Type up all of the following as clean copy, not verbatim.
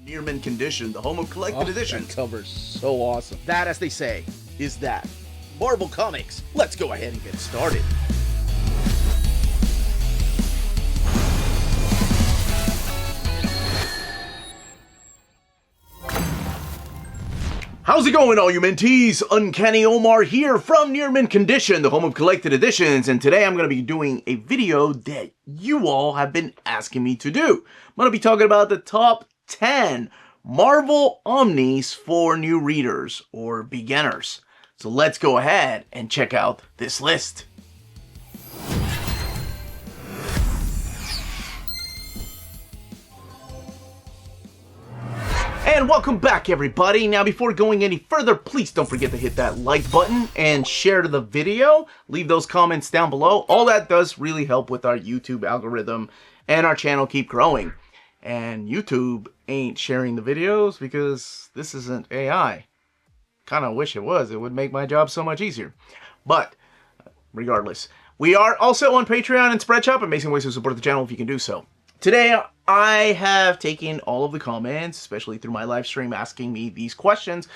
Near mint condition, the home of collected editions. That cover's so awesome. That, as they say, is that. Marvel Comics. Let's go ahead and get started. How's it going, all you mentees? Uncanny Omar here from Near Mint Condition, the home of collected editions, and today I'm going to be doing a video that you all have been asking me to do. I'm going to be talking about the top 10 Marvel Omnis for new readers or beginners. So let's go ahead and check out this list. And welcome back, everybody. Now, before going any further, please don't forget to hit that like button and share the video. Leave those comments down below. All that does really help with our YouTube algorithm and our channel keep growing. And YouTube ain't sharing the videos because this isn't AI. Kind of wish it was. It would make my job so much easier. But regardless, we are also on Patreon and Spreadshop. Amazing ways to support the channel if you can do so. Today, I have taken all of the comments, especially through my live stream, asking me these questions.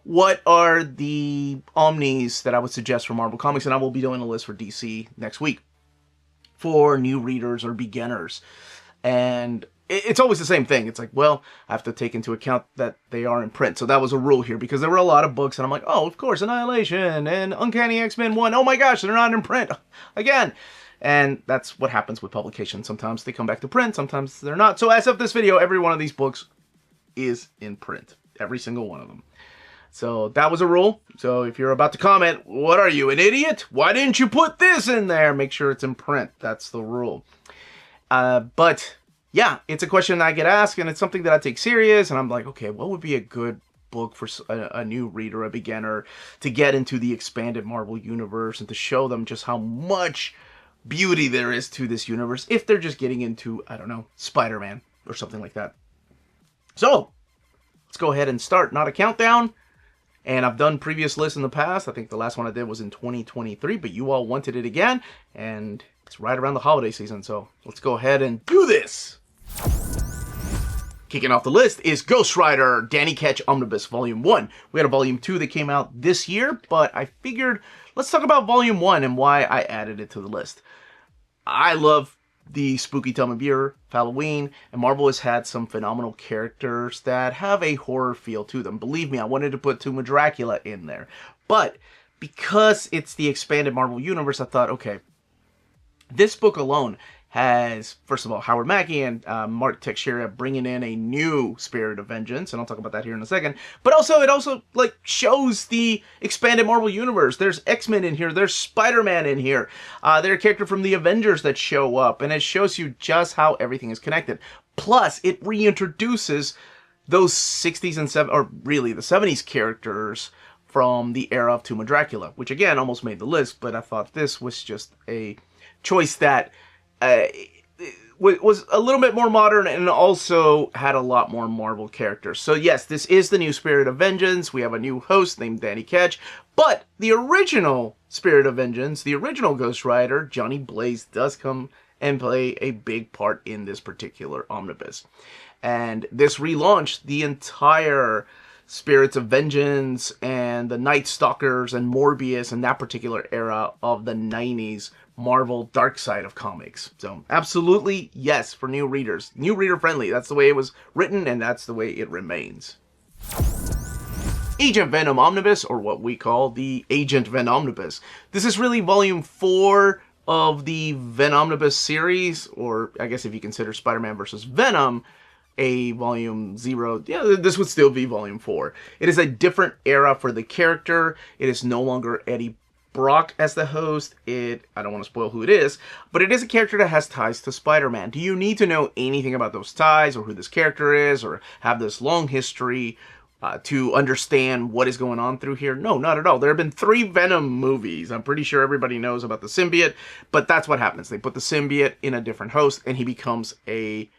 What are the Omnis that I would suggest for Marvel Comics? And I will be doing a list for DC next week for new readers or beginners. And it's always the same thing. It's like, well, I have to take into account that they are in print. So that was a rule here because there were a lot of books and I'm like, oh, of course, Annihilation and Uncanny X-Men 1. Oh my gosh, they're not in print again. And that's what happens with publications. Sometimes they come back to print, sometimes they're not. So as of this video, every one of these books is in print. Every single one of them. So that was a rule. So if you're about to comment, what are you, an idiot? Why didn't you put this in there? Make sure it's in print. That's the rule. But yeah, it's a question I get asked and it's something that I take serious. And I'm like, okay, what would be a good book for a new reader, a beginner, to get into the expanded Marvel universe and to show them just how much beauty there is to this universe if they're just getting into, I don't know, Spider-Man or something like that. So let's go ahead and start. Not a countdown. And I've done previous lists in the past. I think the last one I did was in 2023, but you all wanted it again. And it's right around the holiday season. So let's go ahead and do this. Kicking off the list is Ghost Rider Danny Ketch Omnibus Volume 1. We had a Volume 2 that came out this year, but I figured let's talk about Volume 1 and why I added it to the list. I love the spooky time of year, Halloween, and Marvel has had some phenomenal characters that have a horror feel to them. Believe me, I wanted to put Tomb of Dracula in there. But because it's the expanded Marvel universe, I thought, okay, this book alone has, first of all, Howard Mackie and Mark Teixeira bringing in a new Spirit of Vengeance, and I'll talk about that here in a second. But also, it also like shows the expanded Marvel universe. There's X-Men in here. There's Spider-Man in here. There are characters from the Avengers that show up, and it shows you just how everything is connected. Plus, it reintroduces those 60s and 70s, or really the 70s characters from the era of Tomb of Dracula, which again almost made the list, but I thought this was just a choice that was a little bit more modern and also had a lot more Marvel characters. So yes, this is the new Spirit of Vengeance. We have a new host named Danny Ketch, but the original Spirit of Vengeance, the original Ghost Rider, Johnny Blaze, does come and play a big part in this particular omnibus. And this relaunched the entire Spirits of Vengeance and the Night Stalkers and Morbius and that particular era of the 90s Marvel dark side of comics. So absolutely yes for new readers. New reader friendly. That's the way it was written and that's the way it remains. Agent Venom Omnibus, or what we call the Agent Venom Omnibus. This is really volume 4 of the Venom Omnibus series, or I guess if you consider Spider-Man vs. Venom a volume 0, yeah, this would still be volume 4. It is a different era for the character. It is no longer Eddie Brock as the host. I don't want to spoil who it is, but it is a character that has ties to Spider-Man. Do you need to know anything about those ties or who this character is or have this long history to understand what is going on through here? No, not at all. There have been 3 Venom movies. I'm pretty sure everybody knows about the symbiote, but that's what happens. They put the symbiote in a different host and he becomes a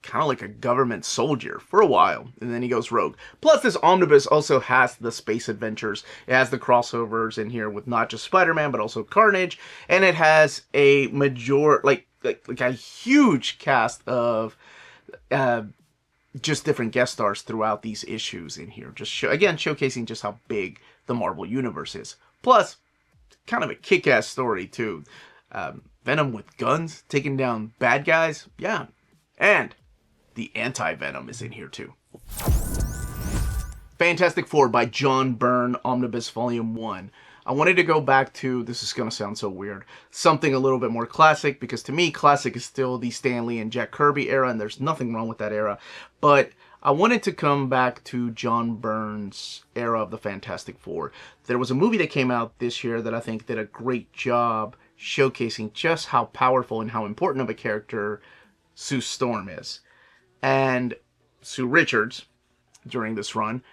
kind of like a government soldier for a while, and then he goes rogue. Plus, this omnibus also has the space adventures. It has the crossovers in here with not just Spider-Man, but also Carnage, and it has a a huge cast of just different guest stars throughout these issues in here. Just again, showcasing just how big the Marvel Universe is. Plus, kind of a kick-ass story, too. Venom with guns, taking down bad guys. Yeah. And the anti-Venom is in here, too. Fantastic Four by John Byrne, Omnibus Volume 1. I wanted to go back to, this is going to sound so weird, something a little bit more classic, because to me, classic is still the Stan Lee and Jack Kirby era, and there's nothing wrong with that era. But I wanted to come back to John Byrne's era of the Fantastic Four. There was a movie that came out this year that I think did a great job showcasing just how powerful and how important of a character Sue Storm is. And Sue Richards, during this run,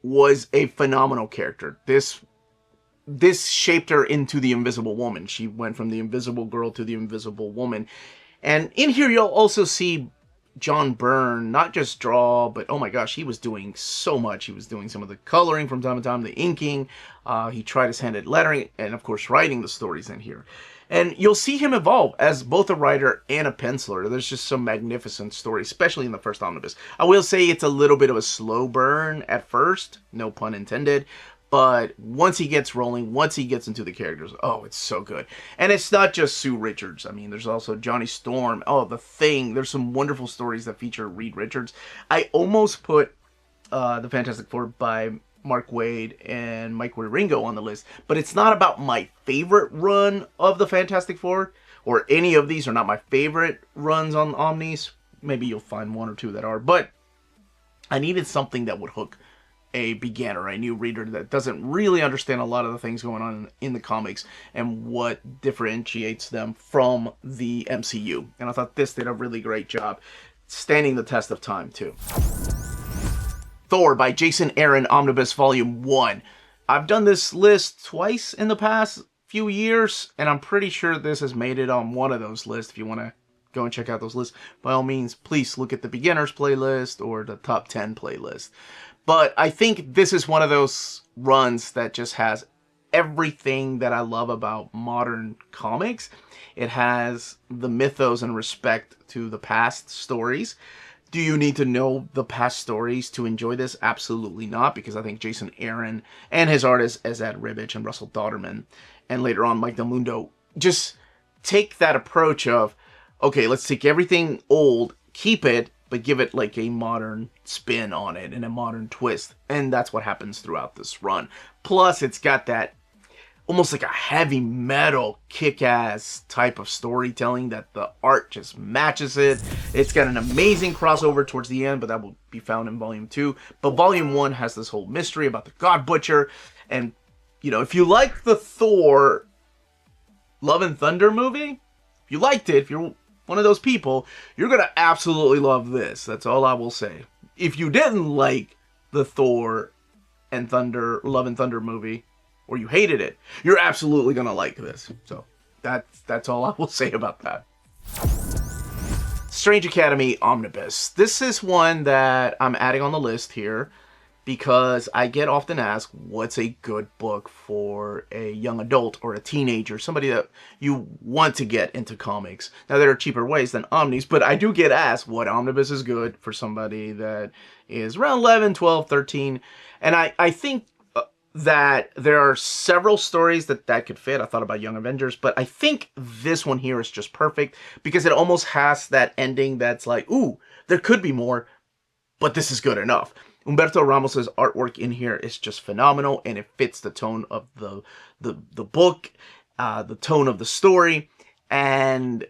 was a phenomenal character. This shaped her into the Invisible Woman. She went from the Invisible Girl to the Invisible Woman. And in here you'll also see John Byrne not just draw, but oh my gosh, he was doing so much. He was doing some of the coloring from time to time, the inking. He tried his hand at lettering, and of course writing the stories in here. And you'll see him evolve as both a writer and a penciler. There's just some magnificent stories, especially in the first omnibus. I will say it's a little bit of a slow burn at first, no pun intended. But once he gets rolling, once he gets into the characters, oh, it's so good. And it's not just Sue Richards. I mean, there's also Johnny Storm. Oh, The Thing. There's some wonderful stories that feature Reed Richards. I almost put the Fantastic Four by Mark Waid and Mike Wieringo on the list. But it's not about my favorite run of the Fantastic Four. Or any of these are not my favorite runs on Omnis. Maybe you'll find one or two that are. But I needed something that would hook a beginner, a new reader that doesn't really understand a lot of the things going on in the comics and what differentiates them from the MCU. And I thought this did a really great job, standing the test of time too. Thor by Jason Aaron, Omnibus Volume 1. I've done this list twice in the past few years, and I'm pretty sure this has made it on one of those lists. If you want to go and check out those lists, by all means, please look at the beginners playlist or the top 10 playlist. But I think this is one of those runs that just has everything that I love about modern comics. It has the mythos and respect to the past stories. Do you need to know the past stories to enjoy this? Absolutely not, because I think Jason Aaron and his artists, Ed Ribbich and Russell Dauterman, and later on Mike Del Mundo, just take that approach of, okay, let's take everything old, keep it, but give it like a modern spin on it and a modern twist. And that's what happens throughout this run. Plus, it's got that almost like a heavy metal kick-ass type of storytelling that the art just matches it. It's got an amazing crossover towards the end, but that will be found in Volume 2. But Volume 1 has this whole mystery about the God Butcher. And, you know, if you like the Thor Love and Thunder movie, if you liked it, if you're one of those people, you're going to absolutely love this. That's all I will say. If you didn't like the Thor and Thunder, Love and Thunder movie, or you hated it, you're absolutely going to like this. So that's all I will say about that. Strange Academy Omnibus. This is one that I'm adding on the list here because I get often asked, what's a good book for a young adult or a teenager, somebody that you want to get into comics? Now, there are cheaper ways than Omnis, but I do get asked what omnibus is good for somebody that is around 11, 12, 13. And I think that there are several stories that could fit. I thought about Young Avengers, but I think this one here is just perfect because it almost has that ending that's like, ooh, there could be more, but this is good enough. Humberto Ramos's artwork in here is just phenomenal, and it fits the tone of the book, the tone of the story, and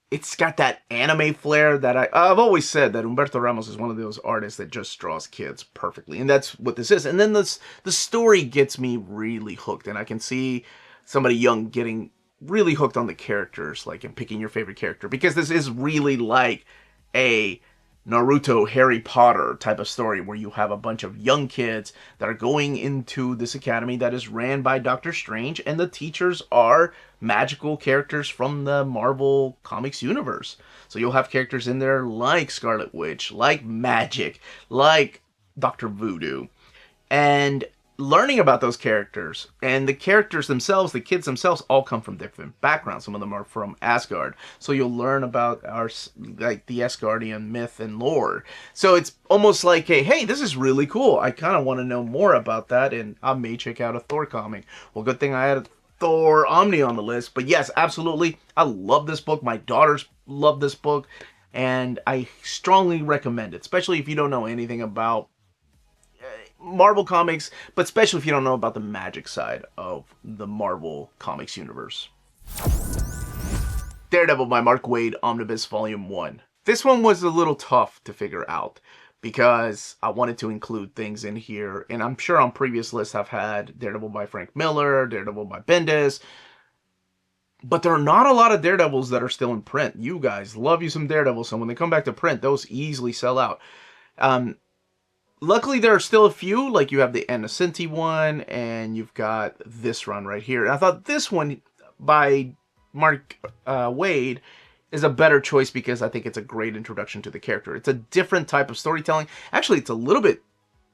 it's got that anime flair that I've always said that Humberto Ramos is one of those artists that just draws kids perfectly, and that's what this is. And then the story gets me really hooked, and I can see somebody young getting really hooked on the characters, like, and picking your favorite character, because this is really like a Naruto, Harry Potter type of story where you have a bunch of young kids that are going into this academy that is ran by Doctor Strange, and the teachers are magical characters from the Marvel Comics universe. So you'll have characters in there like Scarlet Witch, like Magic, like Dr. Voodoo. And learning about those characters, and the characters themselves, the kids themselves, all come from different backgrounds. Some of them are from Asgard, so you'll learn about our, like, the Asgardian myth and lore. So it's almost like a, hey, this is really cool, I kind of want to know more about that, and I may check out a Thor comic. Well, good thing I had a Thor Omni on the list. But yes, absolutely, I love this book. My daughters love this book, and I strongly recommend it, especially if you don't know anything about Marvel Comics, but especially if you don't know about the magic side of the Marvel Comics universe. Daredevil by Mark Waid, Omnibus Volume 1. This one was a little tough to figure out because I wanted to include things in here, and I'm sure on previous lists I've had Daredevil by Frank Miller, Daredevil by Bendis, but there are not a lot of Daredevils that are still in print. You guys love you some Daredevils, so when they come back to print, those easily sell out. Luckily, there are still a few, like you have the Innocenti one, and you've got this run right here. And I thought this one by Mark Waid is a better choice because I think it's a great introduction to the character. It's a different type of storytelling. Actually, it's a little bit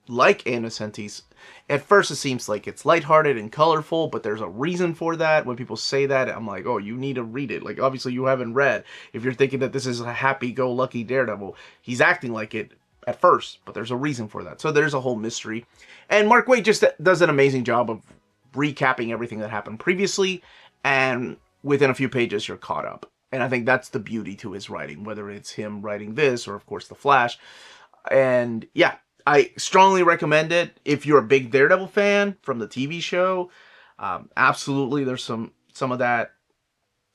like Innocenti's. At first, it seems like it's lighthearted and colorful, but there's a reason for that. When people say that, I'm like, oh, you need to read it. Like, obviously, you haven't read. If you're thinking that this is a happy-go-lucky Daredevil, he's acting like it at first, but there's a reason for that. So there's a whole mystery. And Mark Waid just does an amazing job of recapping everything that happened previously, and within a few pages you're caught up. And I think that's the beauty to his writing, whether it's him writing this or of course The Flash. And yeah, I strongly recommend it if you're a big Daredevil fan from the TV show. Absolutely, there's some of that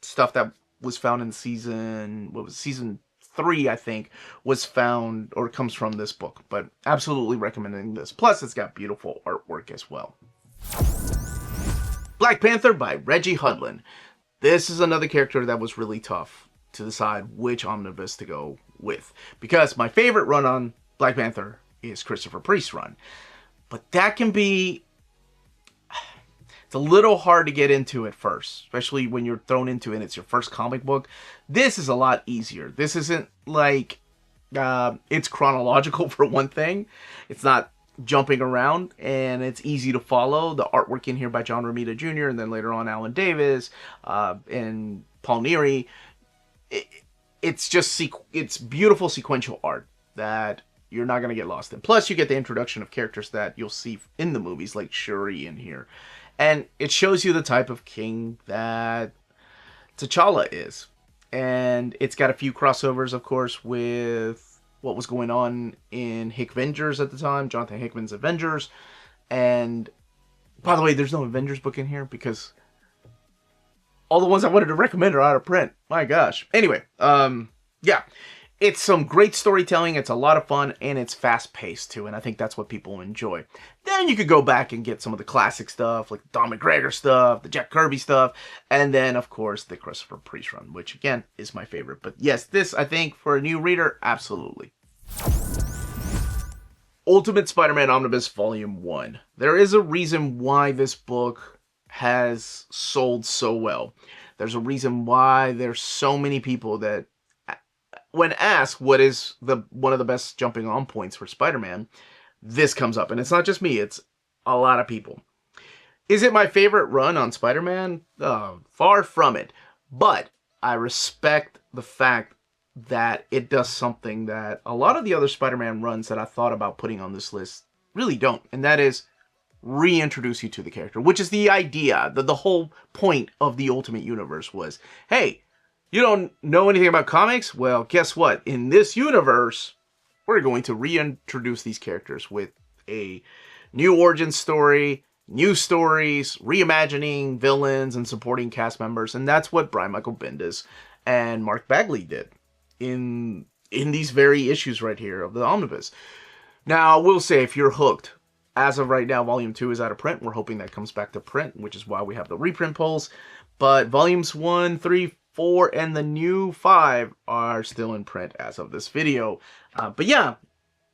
stuff that was found in season 3, I think, was found or comes from this book, but absolutely recommending this. Plus, it's got beautiful artwork as well. Black Panther by Reggie Hudlin. This is another character that was really tough to decide which omnibus to go with, because my favorite run on Black Panther is Christopher Priest's run, but that can be, it's a little hard to get into at first, especially when you're thrown into it and it's your first comic book. This is a lot easier. This isn't like, it's chronological for one thing. It's not jumping around, and it's easy to follow. The artwork in here by John Romita Jr., and then later on Alan Davis, and Paul Neary. It's just, it's beautiful sequential art that you're not going to get lost in. Plus, you get the introduction of characters that you'll see in the movies, like Shuri in here. And it shows you the type of king that T'Challa is. And it's got a few crossovers, of course, with what was going on in Hickvengers at the time, Jonathan Hickman's Avengers. And, by the way, there's no Avengers book in here because all the ones I wanted to recommend are out of print. My gosh. Anyway, yeah. It's some great storytelling, it's a lot of fun, and it's fast-paced, too, and I think that's what people enjoy. Then you could go back and get some of the classic stuff, like Don McGregor stuff, the Jack Kirby stuff, and then, of course, the Christopher Priest run, which, again, is my favorite. But yes, this, I think, for a new reader, absolutely. Ultimate Spider-Man Omnibus Volume 1. There is a reason why this book has sold so well. There's a reason why there's so many people that, when asked what is one of the best jumping on points for Spider-Man, this comes up. And it's not just me, it's a lot of people. Is it my favorite run on Spider-Man? Far from it. But I respect the fact that it does something that a lot of the other Spider-Man runs that I thought about putting on this list really don't. And that is reintroduce you to the character, which is the idea. The whole point of the Ultimate Universe was, hey, you don't know anything about comics? Well, guess what? In this universe, we're going to reintroduce these characters with a new origin story, new stories, reimagining villains and supporting cast members. And that's what Brian Michael Bendis and Mark Bagley did in these very issues right here of the Omnibus. Now, I will say, if you're hooked, as of right now, Volume 2 is out of print. We're hoping that comes back to print, which is why we have the reprint polls. But Volumes 1, 3, 4, and the new 5 are still in print as of this video. But yeah,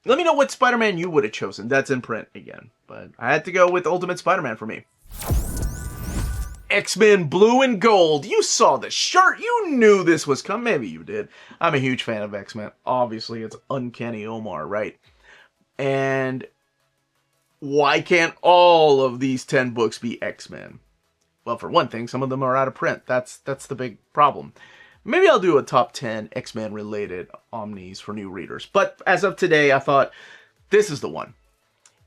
let me know what Spider-Man you would have chosen. That's in print again. But I had to go with Ultimate Spider-Man for me. X-Men Blue and Gold. You saw the shirt. You knew this was coming. Maybe you did. I'm a huge fan of X-Men. Obviously, it's Uncanny Omar, right? And why can't all of these 10 books be X-Men? Well, for one thing, some of them are out of print. That's the big problem. Maybe I'll do a top 10 X-Men related omnis for new readers. But as of today, I thought this is the one.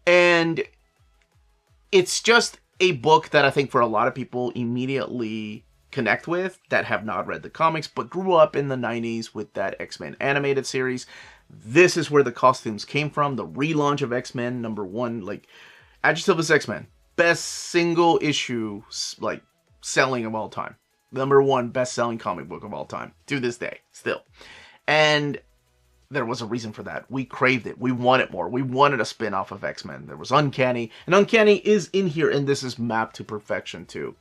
And it's just a book that I think for a lot of people immediately connect with that have not read the comics but grew up in the 90s with that X-Men animated series. This is where the costumes came from. The relaunch of X-Men #1, like, Adjective is X-Men. Best single issue, like, selling of all time. #1 best-selling comic book of all time. To this day, still. And there was a reason for that. We craved it. We wanted more. We wanted a spin-off of X-Men. There was Uncanny. And Uncanny is in here, and this is mapped to perfection, too.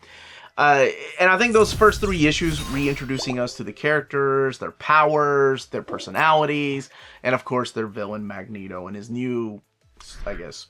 And I think those first 3 issues reintroducing us to the characters, their powers, their personalities, and of course their villain Magneto and his new, I guess,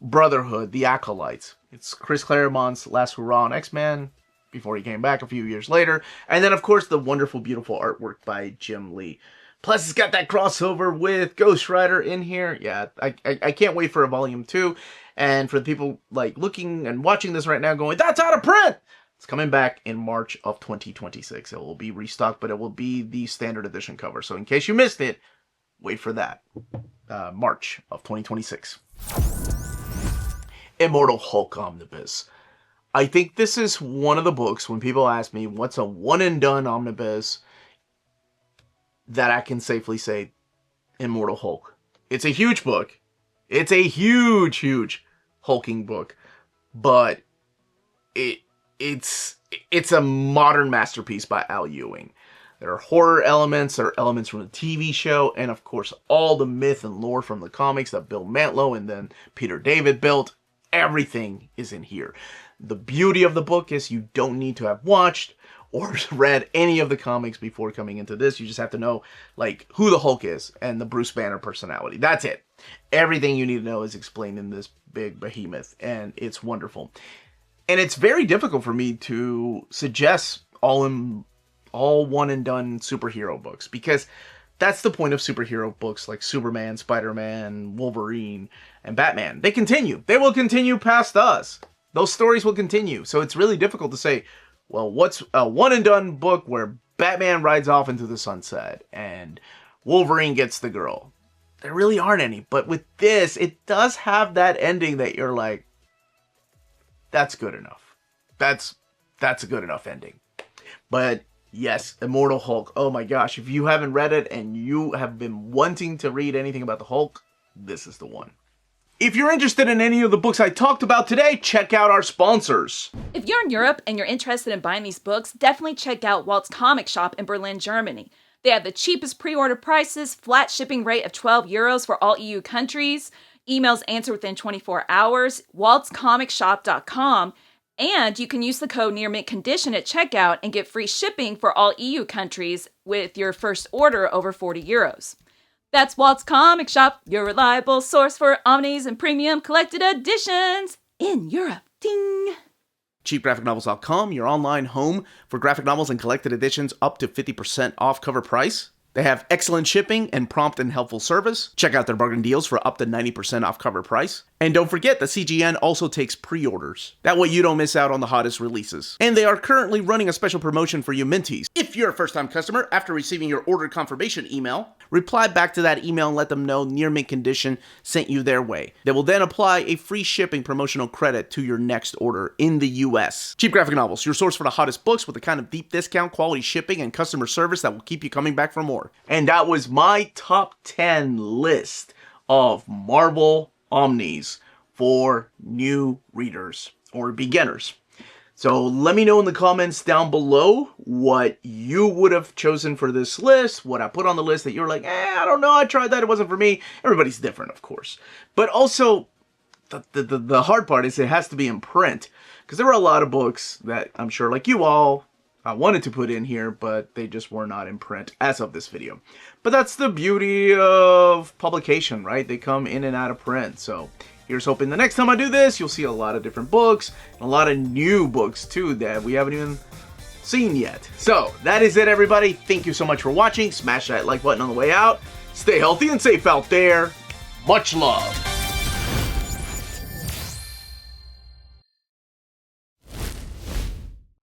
brotherhood, the Acolytes. It's Chris Claremont's last hurrah on X-Men before he came back a few years later. And then of course the wonderful, beautiful artwork by Jim Lee. Plus it's got that crossover with Ghost Rider in here. Yeah, I can't wait for a volume 2. And for the people like looking and watching this right now going, that's out of print! It's coming back in March of 2026. It will be restocked, but it will be the standard edition cover. So in case you missed it, wait for that. March of 2026. Immortal Hulk Omnibus. I think this is one of the books when people ask me what's a one and done omnibus that I can safely say Immortal Hulk. It's a huge book. It's a huge, huge hulking book, but it's a modern masterpiece by Al Ewing. There are horror elements, there are elements from the TV show, and of course all the myth and lore from the comics that Bill Mantlo and then Peter David built. Everything is in here. The beauty of the book is you don't need to have watched or read any of the comics before coming into this. You just have to know, like, who the Hulk is and the Bruce Banner personality. That's it. Everything you need to know is explained in this big behemoth, and it's wonderful. And it's very difficult for me to suggest all one and done superhero books, because that's the point of superhero books like Superman, Spider-Man, Wolverine, and Batman. They continue. They will continue past us. Those stories will continue. So it's really difficult to say, well, what's a one and done book where Batman rides off into the sunset and Wolverine gets the girl? There really aren't any. But with this, it does have that ending that you're like, that's good enough. That's a good enough ending. But yes, Immortal Hulk. Oh my gosh, if you haven't read it and you have been wanting to read anything about the Hulk, this is the one. If you're interested in any of the books I talked about today, check out our sponsors. If you're in Europe and you're interested in buying these books, definitely check out Walt's Comic Shop in Berlin, Germany. They have the cheapest pre-order prices, flat shipping rate of €12 for all EU countries, emails answered within 24 hours, waltscomicshop.com, and you can use the code nearmintcondition at checkout and get free shipping for all EU countries with your first order over €40. That's Walt's Comic Shop, your reliable source for omnis and premium collected editions in Europe. Ding! CheapGraphicNovels.com, your online home for graphic novels and collected editions up to 50% off cover price. They have excellent shipping and prompt and helpful service. Check out their bargain deals for up to 90% off cover price. And don't forget that CGN also takes pre-orders. That way you don't miss out on the hottest releases. And they are currently running a special promotion for you Minties. If you're a first-time customer, after receiving your order confirmation email, reply back to that email and let them know Near Mint Condition sent you their way. They will then apply a free shipping promotional credit to your next order in the US. Cheap Graphic Novels, your source for the hottest books with the kind of deep discount, quality shipping, and customer service that will keep you coming back for more. And that was my top 10 list of Marvel Omnis for new readers or beginners. So let me know in the comments down below what you would have chosen for this list, what I put on the list that you're like, I don't know, I tried that, it wasn't for me. Everybody's different, of course. But also, the hard part is it has to be in print, because there were a lot of books that I'm sure, like you all, I wanted to put in here, but they just were not in print as of this video. But that's the beauty of publication, right? They come in and out of print, so here's hoping the next time I do this, you'll see a lot of different books, and a lot of new books too that we haven't even seen yet. So that is it, everybody. Thank you so much for watching. Smash that like button on the way out. Stay healthy and safe out there. Much love.